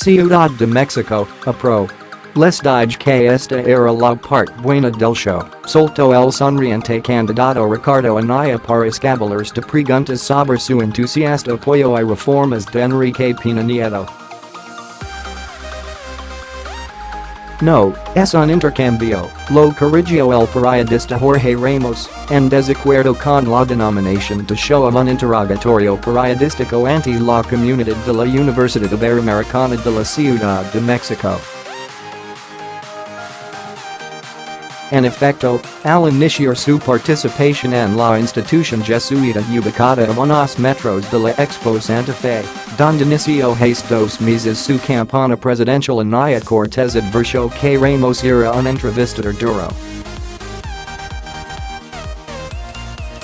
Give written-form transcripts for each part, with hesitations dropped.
Ciudad de México, apro. Les dije que esta era la parte buena del show, soltó el sonriente candidato Ricardo Anaya para escabullers de preguntas sobre su entusiasta apoyo a reformas de Enrique Peña Nieto. No, es un intercambio, lo corrigió el periodista Jorge Ramos, en desacuerdo con la denominación de show of un interrogatorio periodístico ante la comunidad de la Universidad Iberoamericana de la Ciudad de México. En efecto, al iniciar su participación en la institución jesuita ubicada a unos metros de la Expo Santa Fe, donde inició hace 2 meses su campaña presidencial, Anaya Cortés advirtió que Ramos era un entrevistador duro.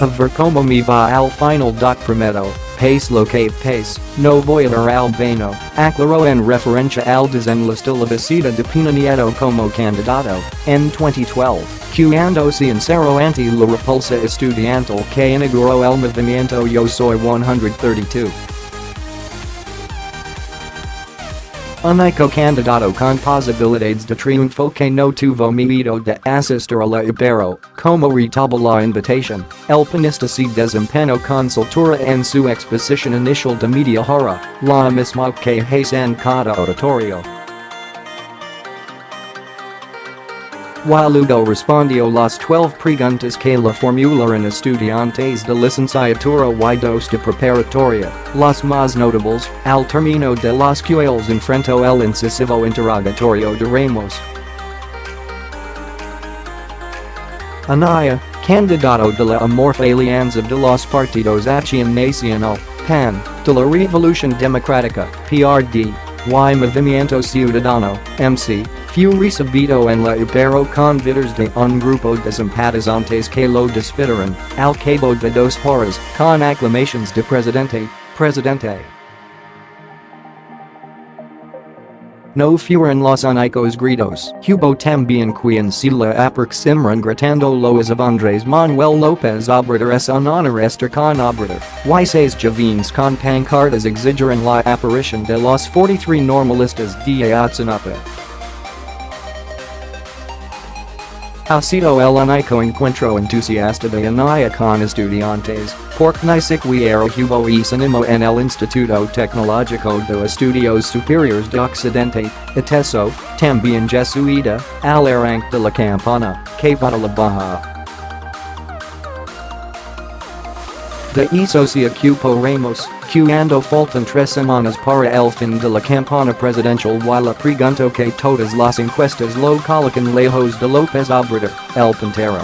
A ver cómo me va al final.Prometo, país lo que país, no voy a dar al vano, aclaró en referencia al desenlace de la visita de Peña Nieto como candidato, en 2012, cuando se encerró ante la repulsa estudiantil que inauguró el movimiento Yo Soy 132. Único candidato con posibilidades de triunfo que no tuvo miedo de asistir a la Ibero, como retuvo la invitación, el panista se desempeñó con soltura en su exposición inicial de media hora, la misma que hace en cada auditorio. Luego respondió las 12 preguntas que le formularon estudiantes de licenciatura y 2 de preparatoria, las más notables, al término de las cuales enfrentó el incisivo interrogatorio de Ramos. Anaya, candidato de la amorfa alianza de los partidos Acción Nacional, PAN, de la Revolución Democrática, PRD, y Movimiento Ciudadano, MC, fue recibido en la Ibero con videos de un grupo de simpatizantes que lo despidieron, al cabo de 2 horas, con aclamaciones de presidente. No fueron los únicos gritos, hubo también quien se le aproximaron gritando loas of Andrés Manuel López Obrador es un honor estar con Obrador, y 6 jóvenes con pancartas exigiron la aparición de los 43 normalistas de Ayotzinapa. Ha sido el único encuentro entusiasta de Anaya con estudiantes, porque ni siquiera hubo cinema en el Instituto Tecnológico de Estudios Superiores de Occidente, eso, también jesuita, al arranque de la campaña, que vota la baja. De eso se ocupó Ramos, cuando faltan 3 semanas para el fin de la campaña presidencial y le preguntó que todas las encuestas lo colocan lejos de López Obrador, el puntero.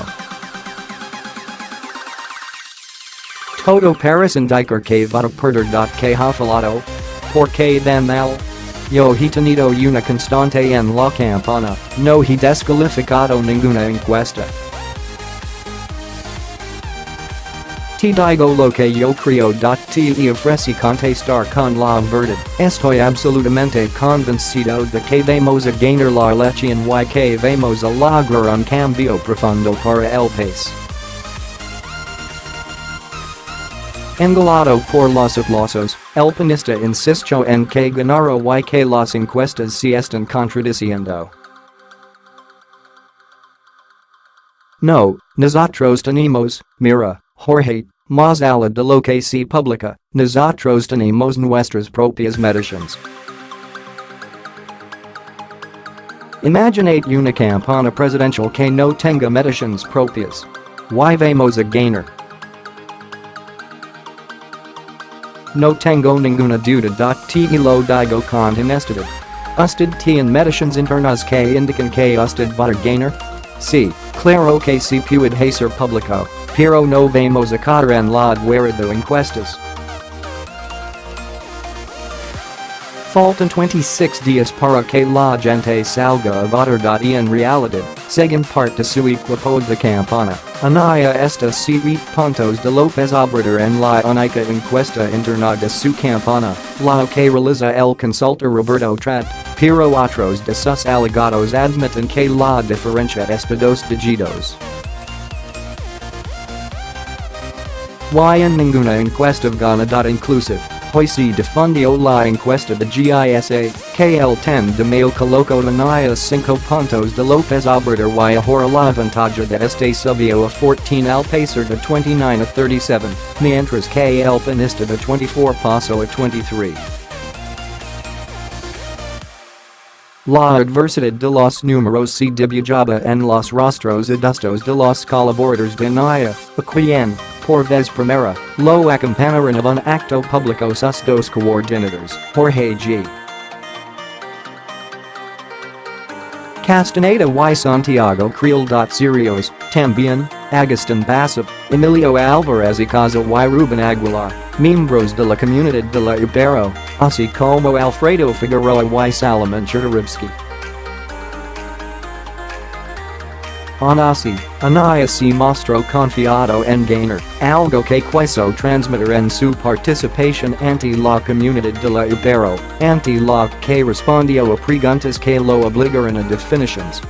Todo parece indicar que vota perder.Que ha falado, porque tan mal. Yo he tenido una constante en la campaña, no he descalificado ninguna encuesta. Te digo lo que yo creo.Te y ofrecí contestar con la verdad, estoy absolutamente convencido de que vamos a ganar la elección y que vamos a lograr un cambio profundo para el país. Engallado por los aplausos, el panista insistió en que ganara y que las encuestas se están contradiciendo. No, nosotros tenemos, mira, Jorge, más allá de lo que se publica, nosotros tenemos nuestras propias mediciones. Imaginate una campaña presidencial que no tenga mediciones propias. ¿Y vamos a ganar? No tengo ninguna duda.Te y lo digo con honestidad. ¿Usted tiene mediciones internas que indican que usted va a ganar? Sí, claro que se puede hacer público, pero no vamos a caer en la guerra de encuestas. Faltan 26 días para que la gente salga a votar.Y en realidad, según parte de su equipo de campaña, Anaya está 7 puntos de López Obrador en la única encuesta interna de su campaña, la que realiza el consultor Roberto.Te, pero otros de sus allegados admiten que la diferencia es de 2 dígitos. Y en ninguna encuesta ganadora inclusive, Hoy difundió la encuesta de GISA, que el 10 de mayo colocó Anaya 5 puntos de López Obrador y ahora la ventaja de este subió a 14 al pasar de 29 a 37, mientras que el panista de 24 pasó a 23. La adversidad de los números se dibujaba en los rostros adustos de los colaboradores de Anaya, a quien, por vez primera, lo acompañaron en un acto público sus dos coordinadores, Jorge G. Castaneda y Santiago Creel. Serios, también, Agustín Basov, Emilio Alvarez y Caso y Ruben Aguilar, miembros de la comunidad de la Ibero, así como Alfredo Figueroa y Salomón Chertorivsky. Aun así, Anaya se mostró confiado en ganar, algo que quiso transmitir en su participación ante la comunidad de la Ibero, ante la que respondió a preguntas que lo obligaron a definiciones.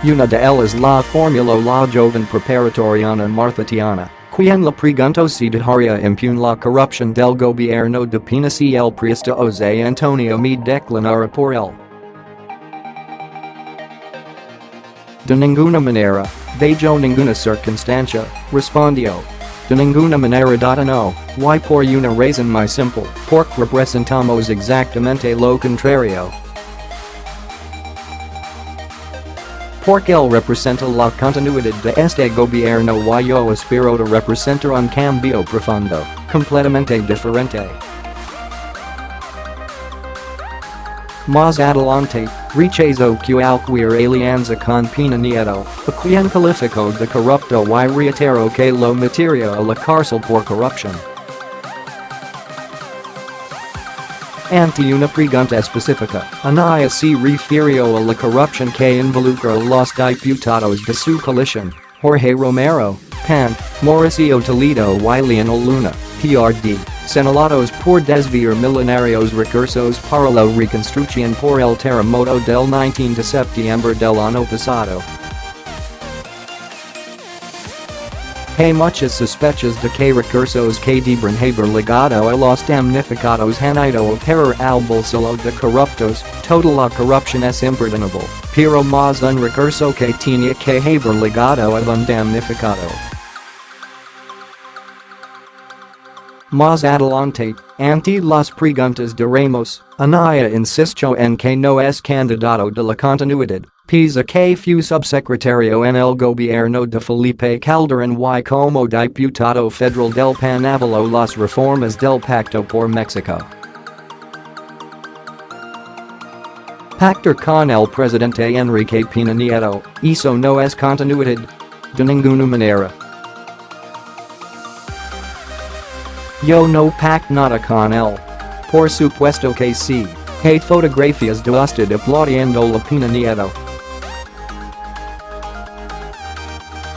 Una de ellas la formuló la joven preparatoriana Martha Tiana, quien le preguntó si dejaría impune la corrupción del gobierno de Peña si el priista José Antonio me declinara por él. De ninguna manera, bajo ninguna circunstancia, respondió. De ninguna manera. No, y por una razón muy simple, porque representamos exactamente lo contrario. Porque él representa la continuidad de este gobierno y yo aspiro a representar un cambio profundo, completamente diferente. Más adelante, rechazó cualquier alianza con Peña Nieto, a quien calificó de corrupto y reiteró que lo metería a la cárcel por corrupción. Ante una pregunta específica, Anaya se refirió a la corrupción que involucra a los diputados de su coalición, Jorge Romero, PAN, Mauricio Toledo y Leonel Luna, PRD, señalados por desviar millonarios recursos para la reconstrucción por el terremoto del 19 de septiembre del año pasado. Hay muchas sospechas de que recursos que debieron haber ligado a los damnificados han ido a parar al bolsillo de corruptos, toda la corrupción es imperdonable, pero más un recurso que tenía que haber ligado a un damnificado. Más adelante, ante las preguntas de Ramos, Anaya insistió en que no es candidato de la continuidad, pese a que fue subsecretario en el gobierno de Felipe Calderón y como diputado federal del PAN avaló las reformas del Pacto por México. Pactar con el presidente Enrique Peña Nieto, eso no es continuidad. De ninguna manera. Yo no pacto nada con él. Por supuesto que sí. Hay fotografías de usted aplaudiendo la Peña Nieto.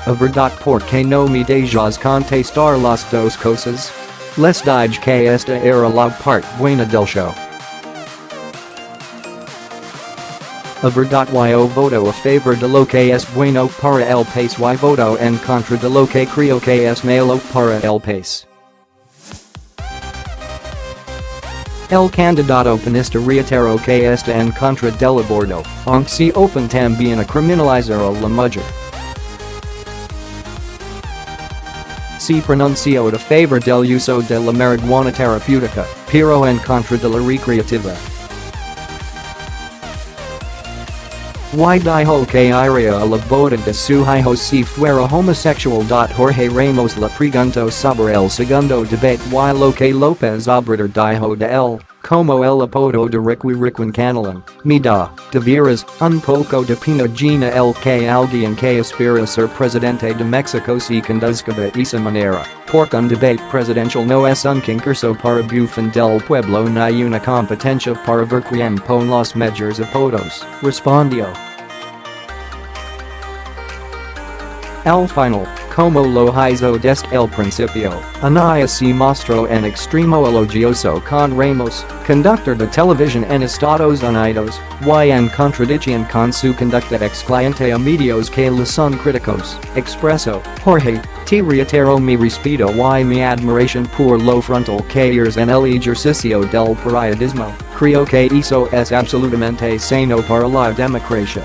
A verdad porque no me dejas contestar las dos cosas. Les dije que esta era la parte buena del show. A verdad yo voto a favor de lo que es bueno para el país y voto en contra de lo que creo que es malo para el país. El candidato panista reiteró que está en contra del aborto, aunque se opone también a criminalizar a la mujer. Se pronunció a favor del uso de la marihuana terapéutica, pero en contra de la recreativa. Y dijo que iría a la boda de su hijo si fuera homosexual. Jorge Ramos le preguntó sobre el segundo debate y lo que López Obrador dijo de él, como el apodo de Riqui Riquín Canallín, me da, de veras, un poco de pena ajena el que alguien que aspira a ser presidente de México se conduzca de esa manera, porque un debate presidencial no es un concurso para bufón del pueblo ni una competencia para ver quién pone los mejores apodos, respondió. Al final, como lo hizo desde el principio, Anaya se mostró en extremo elogioso con Ramos, conductor de televisión en Estados Unidos, y en contradicción con su conducta excluyente a medios que le son críticos, expresó, Jorge, te reitero mi respeto y mi admiración por lo frontal que eres en el ejercicio del periodismo, creo que eso es absolutamente sano para la democracia.